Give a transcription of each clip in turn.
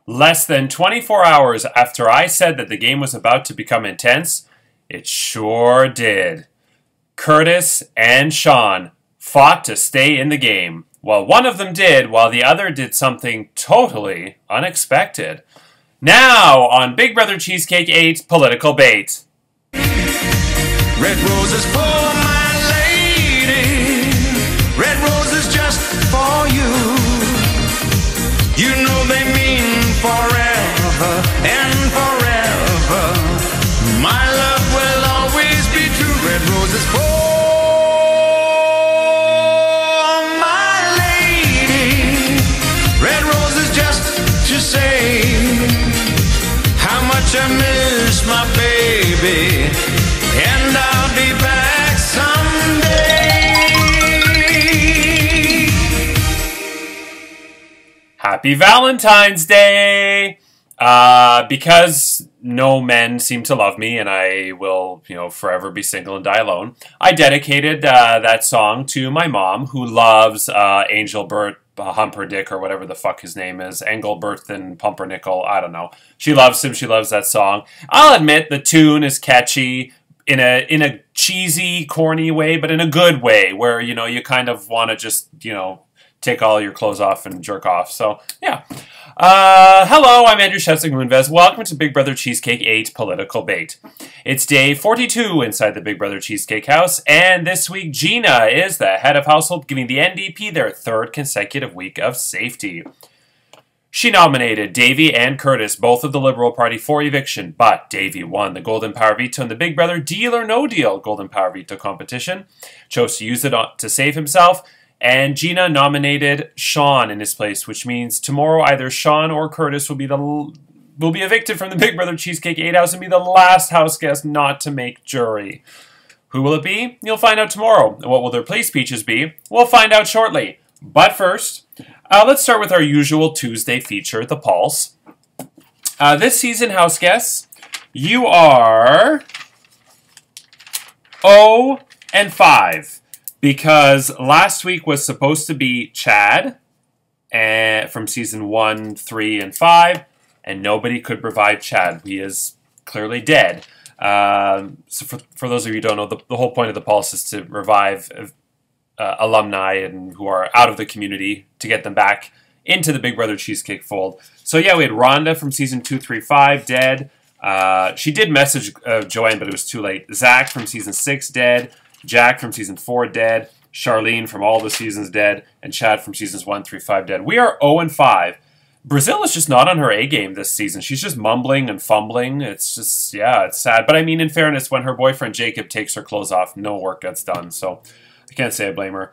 Less than 24 hours after I said that the game was about to become intense, it sure did. Kurtis and Sean fought to stay in the game. Well, one of them did, while the other did something totally unexpected. Now, on Big Brother Cheesecake 8, Political Bait. Red roses for my lady. Red roses just for you. You know they mean forever and forever. My love will always be true. Red roses for my lady. Red roses just to say how much I miss my baby. And I'll be back someday. Happy Valentine's Day! Because no men seem to love me and I will, forever be single and die alone, I dedicated that song to my mom, who loves Angelbert Humperdinck, or whatever the fuck his name is. Engelbert and Pumpernickel, I don't know. She loves him, she loves that song. I'll admit the tune is catchy, in a cheesy, corny way, but in a good way, where, you kind of want to just, take all your clothes off and jerk off. So, yeah. Hello, I'm Andrew Shevsik-Moonves. Welcome to Big Brother Cheesecake 8 Political Bait. It's day 42 inside the Big Brother Cheesecake house, and this week Gina is the head of household, giving the NDP their third consecutive week of safety. She nominated Davey and Kurtis, both of the Liberal Party, for eviction, but Davey won the Golden Power Veto in the Big Brother Deal or No Deal Golden Power Veto competition, chose to use it to save himself, and Gina nominated Sean in his place, which means tomorrow either Sean or Kurtis will be evicted from the Big Brother Cheesecake 8 house and be the last house guest not to make jury. Who will it be? You'll find out tomorrow. What will their plea speeches be? We'll find out shortly. But first, let's start with our usual Tuesday feature, The Pulse. This season, house guests, you are 0 and 5. Because last week was supposed to be Chad from season 1, 3, and 5, and nobody could revive Chad. He is clearly dead. So for those of you who don't know, the whole point of The Pulse is to revive alumni and who are out of the community to get them back into the Big Brother Cheesecake fold. So yeah, we had Rhonda from season 2, 3, 5 dead. She did message Joanne, but it was too late. Zach from season 6 dead. Jack from season 4 dead. Charlene from all the seasons dead. And Chad from seasons 1, 3, 5 dead. We are 0 and 5. Brazil is just not on her A game this season. She's just mumbling and fumbling. It's just, yeah, it's sad. But I mean, in fairness, when her boyfriend Jacob takes her clothes off, no work gets done. So I can't say I blame her.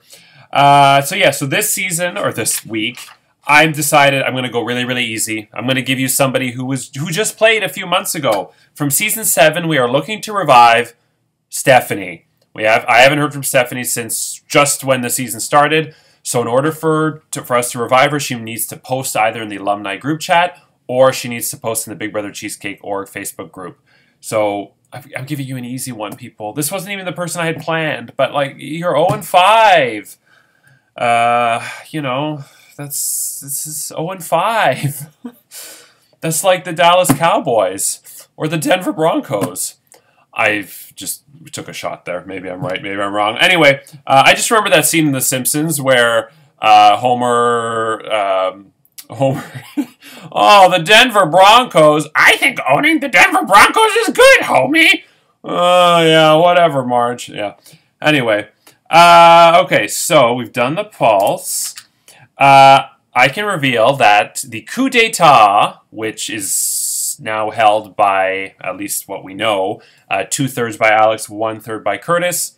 So this season, or this week, I've decided I'm going to go really, really easy. I'm going to give you somebody who just played a few months ago. From season 7, we are looking to revive Stephanie. I haven't heard from Stephanie since just when the season started. So in order for us to revive her, she needs to post either in the alumni group chat or she needs to post in the Big Brother Cheesecake org Facebook group. So I'm giving you an easy one, people. This wasn't even the person I had planned, but like, you're 0 and 5. This is 0 and 5. That's like the Dallas Cowboys or the Denver Broncos. I've just took a shot there. Maybe I'm right, maybe I'm wrong. Anyway, I just remember that scene in The Simpsons where Homer, oh, the Denver Broncos. I think owning the Denver Broncos is good, homie. Oh, yeah, whatever, Marge. Yeah. Anyway, okay, so we've done the pulse. I can reveal that the coup d'etat, which is now held by, at least what we know, 2/3 by Alex, 1/3 by Kurtis,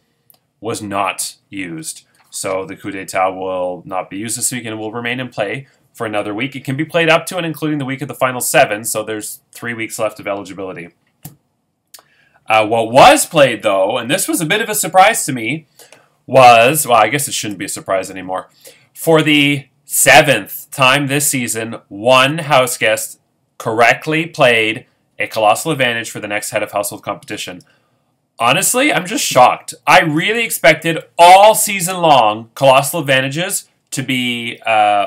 was not used. So the coup d'etat will not be used this week and will remain in play for another week. It can be played up to and including the week of the final 7, so there's 3 weeks left of eligibility. What was played, though, and this was a bit of a surprise to me, was, well, I guess it shouldn't be a surprise anymore. For the 7th time this season, one house guest correctly played a colossal advantage for the next head of household competition. Honestly, I'm just shocked. I really expected all season long colossal advantages to be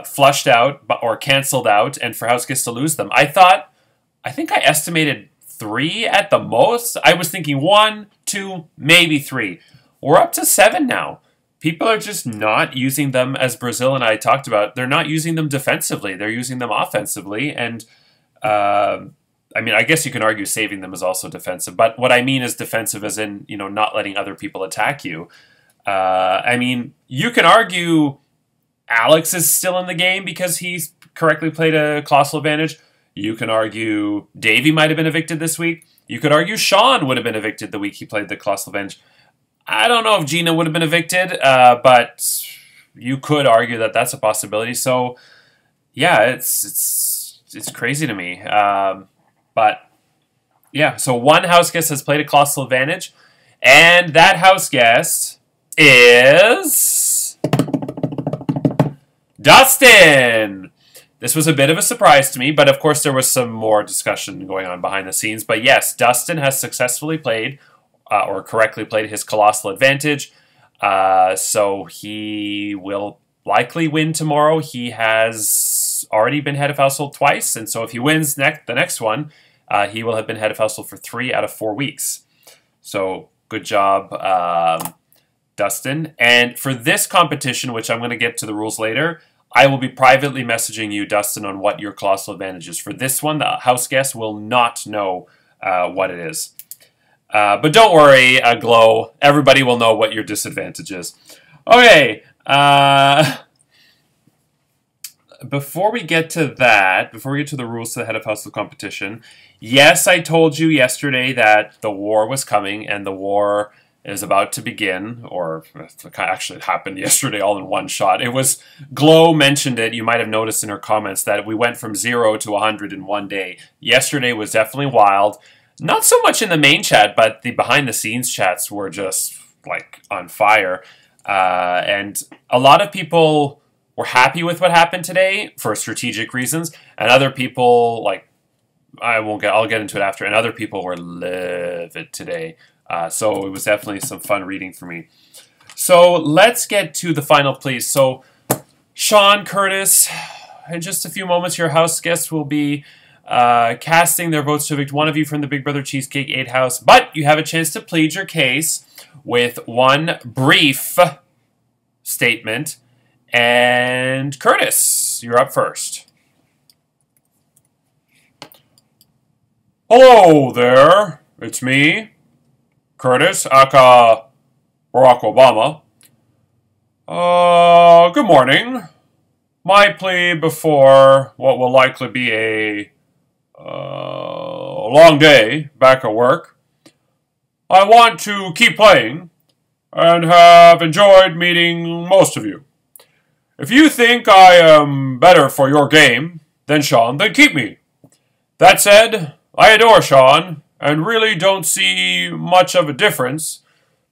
flushed out or canceled out and for house guests to lose them. I think I estimated 3 at the most. I was thinking 1, 2, maybe 3. We're up to 7 now. People are just not using them, as Brazil and I talked about. They're not using them defensively. They're using them offensively. And, I mean, I guess you can argue saving them is also defensive. But what I mean is defensive as in, not letting other people attack you. I mean, you can argue Alex is still in the game because he's correctly played a colossal advantage. You can argue Davey might have been evicted this week. You could argue Sean would have been evicted the week he played the colossal advantage. I don't know if Gina would have been evicted, but you could argue that that's a possibility. So, yeah, it's crazy to me. But, yeah, so one house guest has played a colossal advantage, and that house guest is Dustin. This was a bit of a surprise to me, but of course there was some more discussion going on behind the scenes. But yes, Dustin has successfully played or correctly played his colossal advantage. So he will likely win tomorrow. He has already been head of household twice, and so if he wins the next one, he will have been head of household for 3 out of 4 weeks. So good job, Dustin. And for this competition, which I'm going to get to the rules later, I will be privately messaging you, Dustin, on what your colossal advantage is. For this one, the house guest will not know what it is. But don't worry, Glow. Everybody will know what your disadvantage is. Okay. Before we get to that, before we get to the rules to the head of household competition, yes, I told you yesterday that the war was coming and the war is about to begin, or actually it happened yesterday all in one shot. It was, Glow mentioned it, you might have noticed in her comments, that we went from 0 to 100 in one day. Yesterday was definitely wild. Not so much in the main chat, but the behind-the-scenes chats were just, like, on fire. And a lot of people were happy with what happened today for strategic reasons, and other people, like, I'll get into it after, and other people were livid today. So it was definitely some fun reading for me. So let's get to the final pleas. So Sean, Kurtis, in just a few moments, your house guests will be casting their votes to evict one of you from the Big Brother Cheesecake 8 house, but you have a chance to plead your case with one brief statement. And Kurtis, you're up first. Hello there, it's me, Kurtis, aka Barack Obama. Good morning. My plea before what will likely be a long day back at work. I want to keep playing and have enjoyed meeting most of you. If you think I am better for your game than Sean, then keep me. That said, I adore Sean and really don't see much of a difference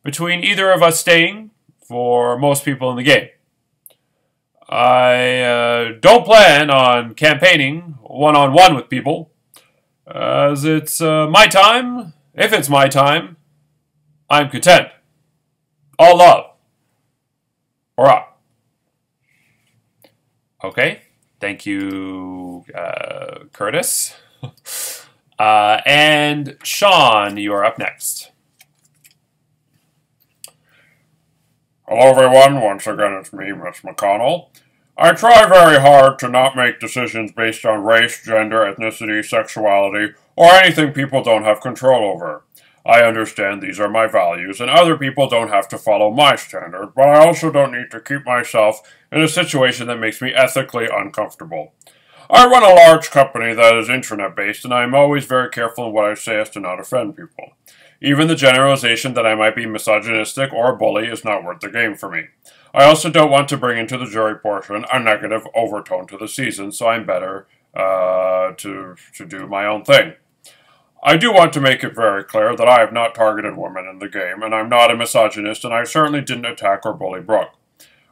between either of us staying for most people in the game. I don't plan on campaigning one-on-one with people, as it's my time. If it's my time, I'm content. All love. Hurrah. Okay, thank you, Kurtis. And Sean, you are up next. Hello everyone, once again it's me, Miss McConnell. I try very hard to not make decisions based on race, gender, ethnicity, sexuality, or anything people don't have control over. I understand these are my values, and other people don't have to follow my standard, but I also don't need to keep myself in a situation that makes me ethically uncomfortable. I run a large company that is internet-based, and I am always very careful in what I say as to not offend people. Even the generalization that I might be misogynistic or a bully is not worth the game for me. I also don't want to bring into the jury portion a negative overtone to the season, so I'm better to do my own thing. I do want to make it very clear that I have not targeted women in the game, and I'm not a misogynist, and I certainly didn't attack or bully Brooke.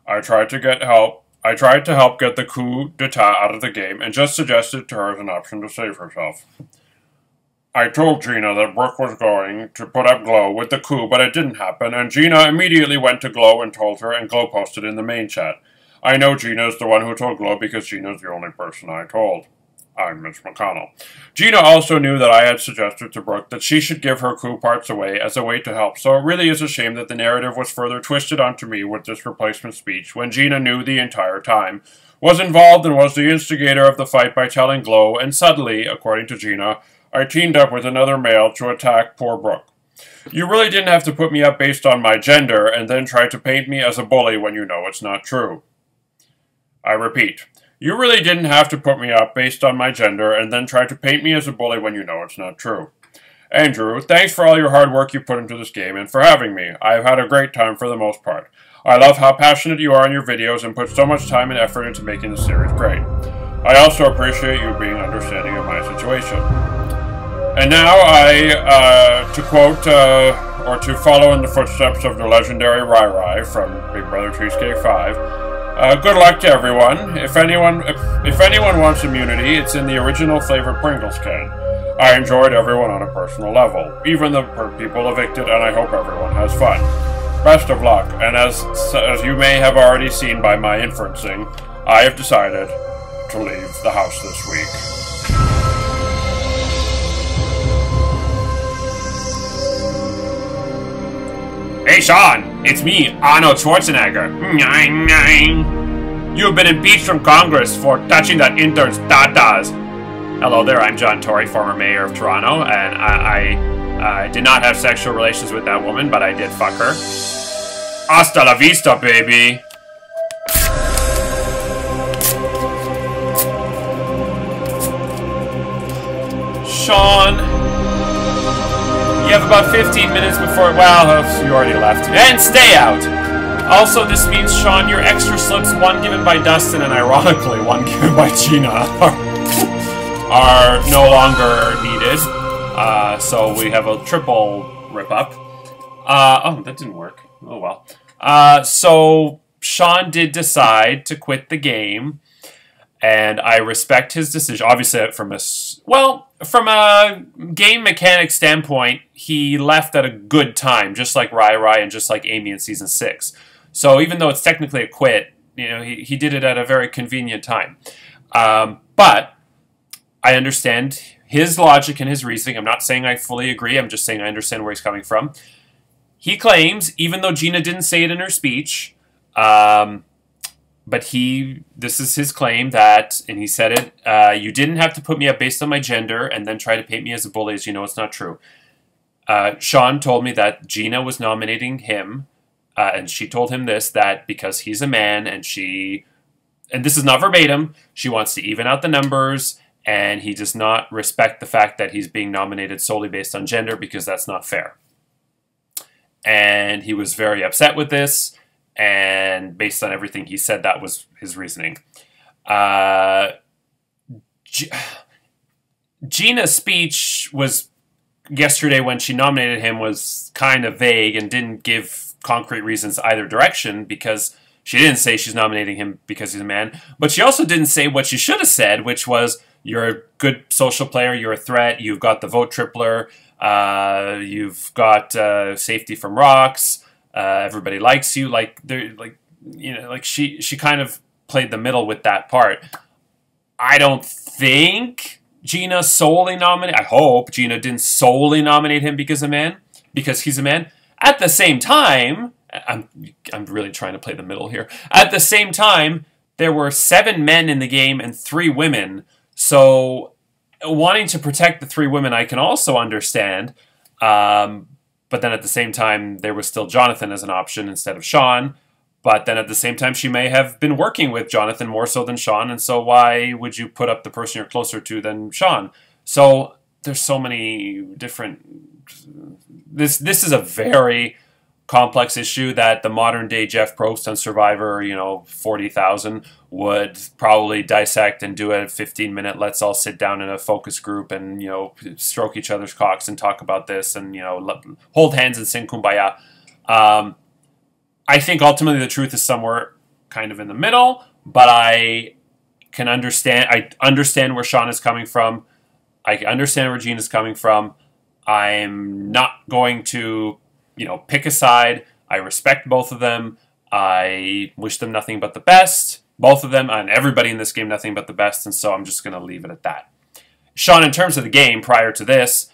I tried to help get the coup d'etat out of the game, and just suggested to her as an option to save herself. I told Gina that Brooke was going to put up Glow with the coup, but it didn't happen, and Gina immediately went to Glow and told her, and Glow posted in the main chat. I know Gina's the one who told Glow because Gina's the only person I told. I'm Mitch McConnell. Gina also knew that I had suggested to Brooke that she should give her coup parts away as a way to help, so it really is a shame that the narrative was further twisted onto me with this replacement speech when Gina knew the entire time, was involved and was the instigator of the fight by telling Glow, and suddenly, according to Gina, I teamed up with another male to attack poor Brooke. You really didn't have to put me up based on my gender and then try to paint me as a bully when you know it's not true. I repeat, you really didn't have to put me up based on my gender and then try to paint me as a bully when you know it's not true. Andrew, thanks for all your hard work you put into this game and for having me. I've had a great time for the most part. I love how passionate you are in your videos and put so much time and effort into making the series great. I also appreciate you being understanding of my situation. And now to quote, or to follow in the footsteps of the legendary Rai Rai from Big Brother Cheesecake 5, good luck to everyone. If anyone wants immunity, it's in the original flavored Pringles can. I enjoyed everyone on a personal level, even the people evicted, and I hope everyone has fun. Best of luck, and as you may have already seen by my inferencing, I have decided to leave the house this week. Hey Sean, it's me, Arnold Schwarzenegger. You have been impeached from Congress for touching that intern's tatas. Hello there, I'm John Tory, former mayor of Toronto, and I did not have sexual relations with that woman, but I did fuck her. Hasta la vista, baby! Sean... You have about 15 minutes before... Well, you already left. And stay out! Also, this means, Sean, your extra slips, one given by Dustin and ironically one given by Gina, are no longer needed. So we have a triple rip-up. Oh, that didn't work. Oh, well. So Sean did decide to quit the game, and I respect his decision. Obviously, from a game mechanic standpoint, he left at a good time, just like Rai Rai and just like Amy in Season 6. So even though it's technically a quit, you know, he did it at a very convenient time. But I understand his logic and his reasoning. I'm not saying I fully agree. I'm just saying I understand where he's coming from. He claims, even though Gina didn't say it in her speech, but this is his claim that, and he said it, you didn't have to put me up based on my gender and then try to paint me as a bully, as you know it's not true. Sean told me that Gina was nominating him, and she told him this, that because he's a man and this is not verbatim, she wants to even out the numbers, and he does not respect the fact that he's being nominated solely based on gender because that's not fair. And he was very upset with this. And based on everything he said, that was his reasoning. Gina's speech was yesterday when she nominated him was kind of vague and didn't give concrete reasons either direction because she didn't say she's nominating him because he's a man. But she also didn't say what she should have said, which was, you're a good social player, you're a threat, you've got the vote tripler, you've got safety from rocks, everybody likes you, she kind of played the middle with that part. I don't think Gina solely nominated. I hope Gina didn't solely nominate him because he's a man. At the same time, I'm really trying to play the middle here. At the same time, there were 7 men in the game and 3 women. So wanting to protect the 3 women, I can also understand. But then at the same time, there was still Jonathan as an option instead of Sean. But then at the same time, she may have been working with Jonathan more so than Sean. And so why would you put up the person you're closer to than Sean? So there's so many different... This is a very complex issue that the modern day Jeff Probst on Survivor, 40,000, would probably dissect and do a 15-minute let's all sit down in a focus group and, stroke each other's cocks and talk about this and, hold hands and sing Kumbaya. I think ultimately the truth is somewhere kind of in the middle, but I understand where Sean is coming from. I understand where Gina's coming from. I'm not going to, pick a side. I respect both of them. I wish them nothing but the best. Both of them, and everybody in this game, nothing but the best, and so I'm just going to leave it at that. Sean, in terms of the game prior to this,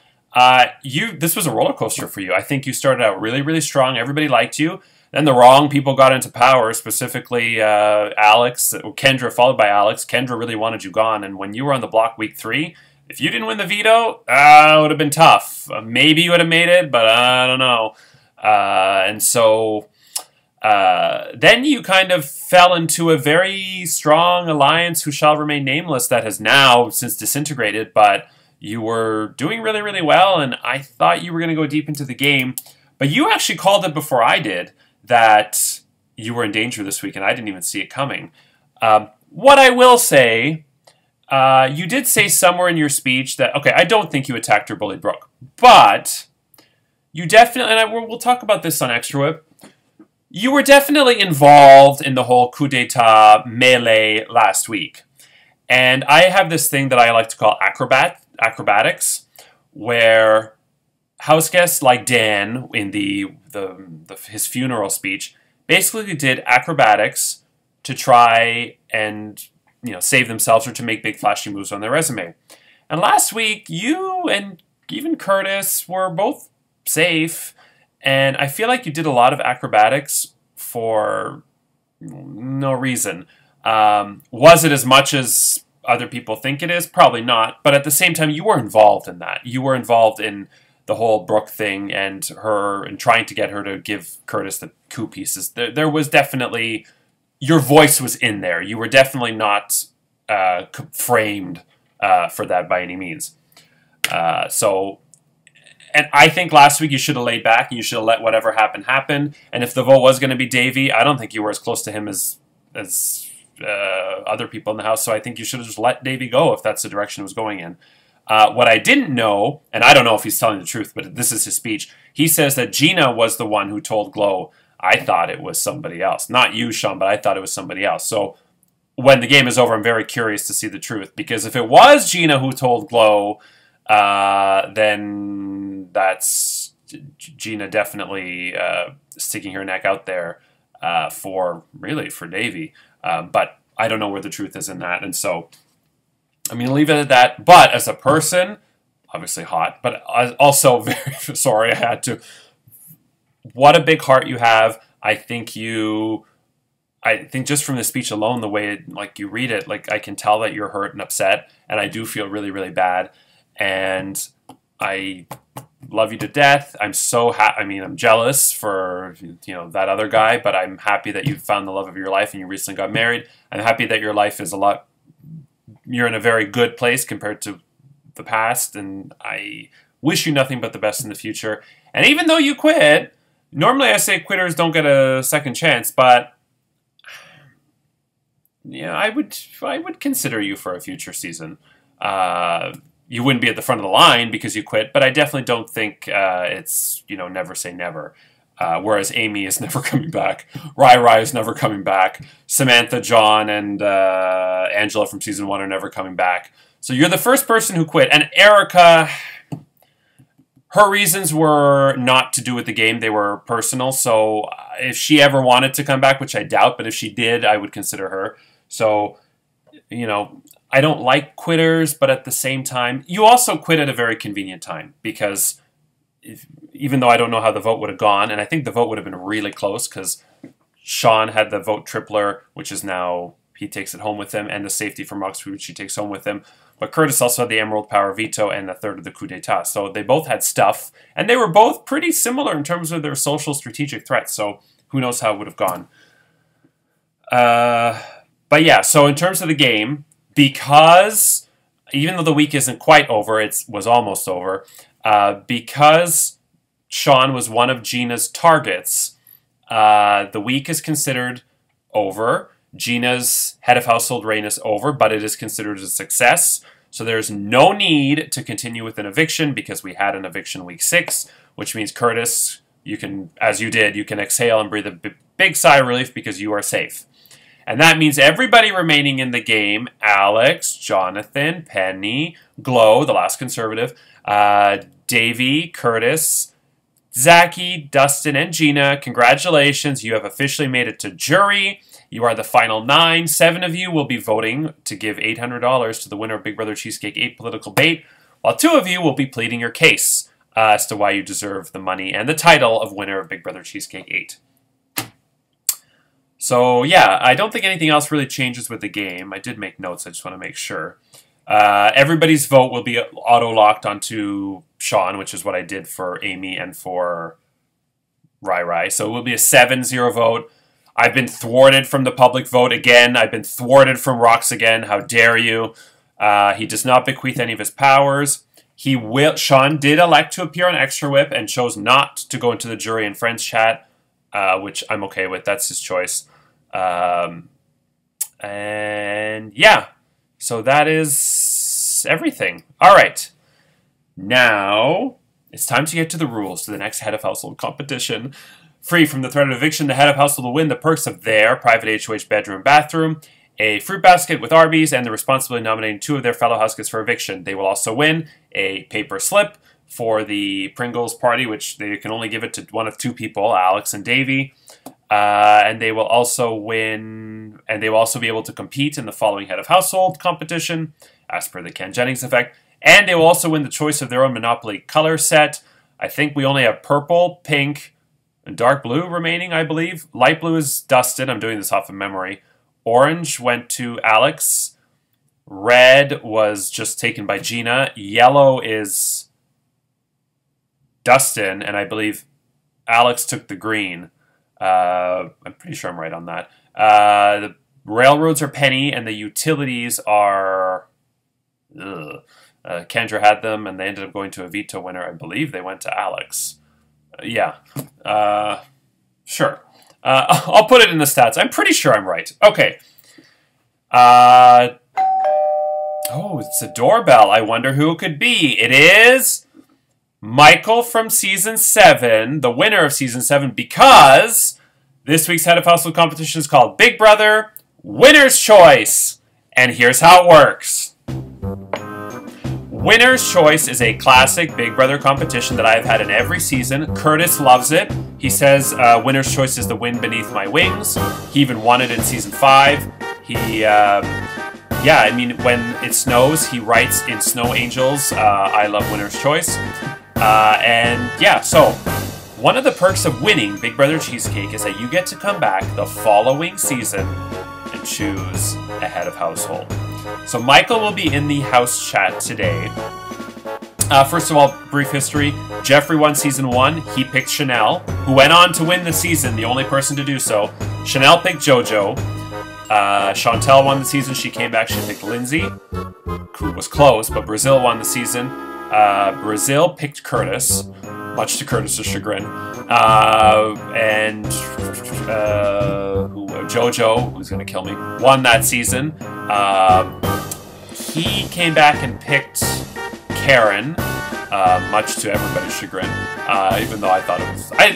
this was a roller coaster for you. I think you started out really, really strong. Everybody liked you. Then the wrong people got into power, specifically Kendra, followed by Alex. Kendra really wanted you gone, and when you were on the block week 3, if you didn't win the veto, it would have been tough. Maybe you would have made it, but I don't know. And so then you kind of fell into a very strong alliance who shall remain nameless that has now since disintegrated, but you were doing really, really well, and I thought you were going to go deep into the game. But you actually called it before I did that you were in danger this week, and I didn't even see it coming. What I will say, you did say somewhere in your speech that, okay, I don't think you attacked or bullied Brooke, but you definitely, and we'll talk about this on Extra Whip, you were definitely involved in the whole coup d'etat melee last week. And I have this thing that I like to call acrobatics, where house guests like Dan in his funeral speech basically did acrobatics to try and save themselves or to make big flashy moves on their resume. And last week, you and even Kurtis were both safe, and I feel like you did a lot of acrobatics for no reason. Was it as much as other people think it is? Probably not. But at the same time, you were involved in that. You were involved in the whole Brooke thing and trying to get her to give Kurtis the coup pieces. There was definitely, your voice was in there. You were definitely not framed for that by any means. And I think last week you should have laid back and you should have let whatever happen happen. And if the vote was going to be Davey, I don't think you were as close to him as other people in the house. So I think you should have just let Davey go if that's the direction it was going in. What I didn't know, and I don't know if he's telling the truth, but this is his speech. He says that Gina was the one who told Glow. I thought it was somebody else. Not you, Sean, but I thought it was somebody else. So when the game is over, I'm very curious to see the truth. Because if it was Gina who told Glow, then that's Gina definitely sticking her neck out there for Davey. But I don't know where the truth is in that. And so I'm going to leave it at that. But as a person, obviously hot, but also very sorry I had to. What a big heart you have. I think just from the speech alone, the way you read it, I can tell that you're hurt and upset. And I do feel really, really bad. And I love you to death. I'm so happy. I mean, I'm jealous for, that other guy, but I'm happy that you found the love of your life and you recently got married. I'm happy that your life is you're in a very good place compared to the past, and I wish you nothing but the best in the future. And even though you quit, normally I say quitters don't get a second chance, but I would consider you for a future season. You wouldn't be at the front of the line because you quit, but I definitely don't think it's, never say never. Whereas Amy is never coming back. Rai is never coming back. Samantha, John, and Angela from Season 1 are never coming back. So you're the first person who quit. And Erica, her reasons were not to do with the game. They were personal. So if she ever wanted to come back, which I doubt, but if she did, I would consider her. So, I don't like quitters, but at the same time, you also quit at a very convenient time because even though I don't know how the vote would have gone, and I think the vote would have been really close because Sean had the vote tripler, which is now he takes it home with him, and the safety from Oxford, which he takes home with him. But Kurtis also had the Emerald Power veto and a third of the coup d'etat. So they both had stuff, and they were both pretty similar in terms of their social strategic threats. So who knows how it would have gone. But yeah, so in terms of the game, because even though the week isn't quite over, it was almost over, because Sean was one of Gina's targets, the week is considered over. Gina's head of household reign is over, but it is considered a success. So there's no need to continue with an eviction because we had an eviction week 6, which means Kurtis, you can, as you did, you can exhale and breathe a big sigh of relief because you are safe. And that means everybody remaining in the game, Alex, Jonathan, Penny, Glow, the last conservative, Davey, Kurtis, Zachy, Dustin, and Gina, congratulations. You have officially made it to jury. You are the final 9. 7 of you will be voting to give $800 to the winner of Big Brother Cheesecake 8 Political Bait, while 2 of you will be pleading your case as to why you deserve the money and the title of winner of Big Brother Cheesecake 8. So, yeah, I don't think anything else really changes with the game. I did make notes. I just want to make sure. Everybody's vote will be auto-locked onto Sean, which is what I did for Amy and for Rai Rai. So it will be a 7-0 vote. I've been thwarted from the public vote again. I've been thwarted from Rox again. How dare you? He does not bequeath any of his powers. Sean did elect to appear on Extra Whip and chose not to go into the jury and friends chat, which I'm okay with. That's his choice. And yeah, so that is everything. All right. Now it's time to get to the rules to the next head of household competition. Free from the threat of eviction, the head of household will win the perks of their private HOH bedroom and bathroom, a fruit basket with Arby's, and the responsibility of nominating 2 of their fellow house guests for eviction. They will also win a paper slip for the Pringles party, which they can only give it to one of 2 people, Alex and Davey. And they will also win, and they will also be able to compete in the following head of household competition, as per the Ken Jennings effect. And they will also win the choice of their own Monopoly color set. I think we only have purple, pink, and dark blue remaining, I believe. Light blue is Dustin. I'm doing this off of memory. Orange went to Alex. Red was just taken by Gina. Yellow is Dustin, and I believe Alex took the green. I'm pretty sure I'm right on that. The railroads are Penny, and the utilities are... Kendra had them, and they ended up going to a veto winner. I believe they went to Alex. Yeah. Sure. I'll put it in the stats. I'm pretty sure I'm right. Okay. Oh, it's a doorbell. I wonder who it could be. It is Michael from Season 7, the winner of Season 7, because this week's Head of Household competition is called Big Brother Winner's Choice. And here's how it works. Winner's Choice is a classic Big Brother competition that I've had in every season. Kurtis loves it. He says Winner's Choice is the wind beneath my wings. He even won it in Season 5. Yeah, I mean, when it snows, he writes in Snow Angels, I love Winner's Choice. And yeah, so one of the perks of winning Big Brother Cheesecake is that you get to come back the following season and choose a head of household. So Michael will be in the house chat today. First of all, brief history. Jeffrey won Season 1. He picked Chanel, who went on to win the season, the only person to do so. Chanel picked JoJo. Chantel won the season. She came back. She picked Lindsay, who was close, but Brazil won the season. Brazil picked Kurtis, much to Kurtis' chagrin. And JoJo, who's going to kill me, won that season. He came back and picked Karen, much to everybody's chagrin. Even though I thought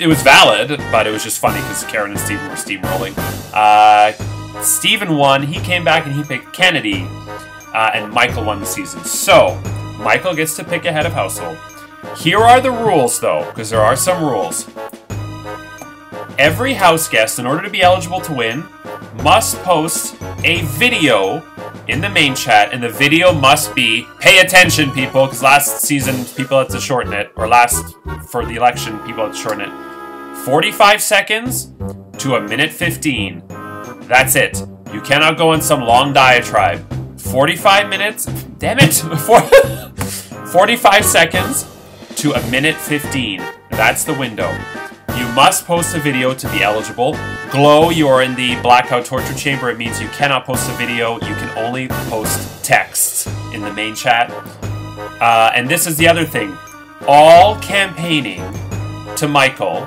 it was valid, but it was just funny because Karen and Steven were steamrolling. Steven won. He came back and he picked Kennedy, and Michael won the season. So Michael gets to pick a head of household. Here are the rules, though, because there are some rules. Every house guest, in order to be eligible to win, must post a video in the main chat, and the video must be, pay attention, people, because last season people had to shorten it, or for the election, people had to shorten it. 45 seconds to 1:15. That's it. You cannot go on some long diatribe. 45 minutes, damn it, 45 seconds to 1:15. That's the window. You must post a video to be eligible. Glow, you are in the blackout torture chamber. It means you cannot post a video. You can only post text in the main chat. And this is the other thing. All campaigning to Michael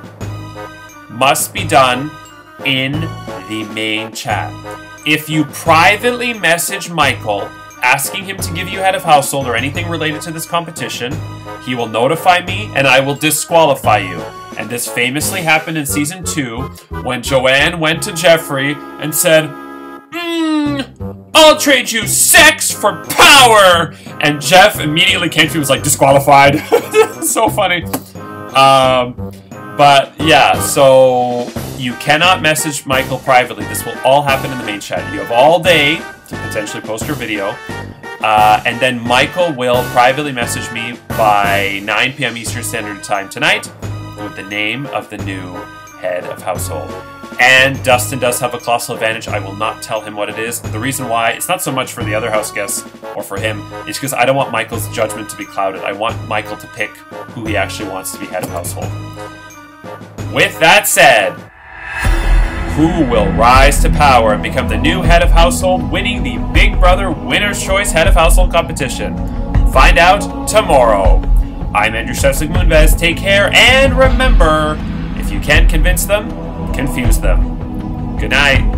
must be done in the main chat. If you privately message Michael asking him to give you head of household or anything related to this competition, he will notify me and I will disqualify you. And this famously happened in Season 2 when Joanne went to Jeffrey and said, I'll trade you sex for power! And Jeff immediately came to me and was like, disqualified. So funny. But yeah, so you cannot message Michael privately. This will all happen in the main chat. You have all day to potentially post your video. And then Michael will privately message me by 9 p.m. Eastern Standard Time tonight with the name of the new head of household. And Dustin does have a colossal advantage. I will not tell him what it is. The reason why, it's not so much for the other house guests or for him, it's because I don't want Michael's judgment to be clouded. I want Michael to pick who he actually wants to be head of household. With that said, who will rise to power and become the new head of household, winning the Big Brother Winner's Choice Head of Household competition? Find out tomorrow. I'm Andrew Shevsik Moonves. Take care, and remember, if you can't convince them, confuse them. Good night.